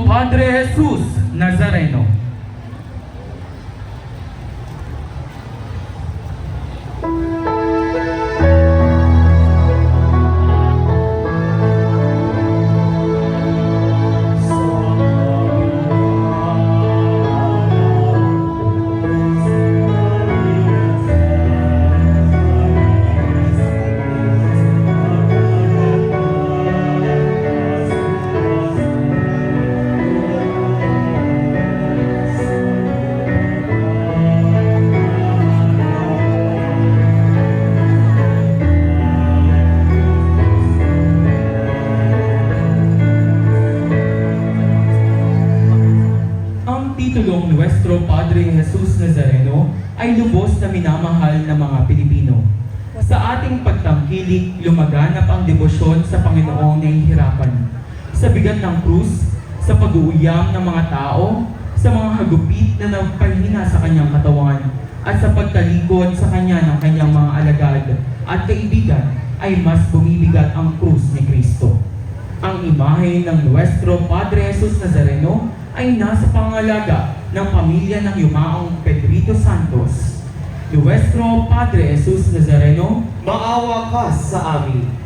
Padre Jesus Nazareno. Titulong Nuestro Padre Jesus Nazareno ay lubos na minamahal ng mga Pilipino. Sa ating pagtangkilik, lumaganap ang debosyon sa Panginoong nahihirapan. Sa bigat ng krus, sa pag-uuyam ng mga tao, sa mga hagupit na nagpahina sa kanyang katawan, at sa pagtalikod sa kanya ng kanyang mga alagad at kaibigan, ay mas bumibigat ang krus ni Kristo. Ang imahe ng Nuestro Padre Jesus Nazareno ay nasa pangalaga ng pamilya ng yumaong Pedrito Santos. Nuestro Padre Jesus Nazareno, maawa ka sa amin.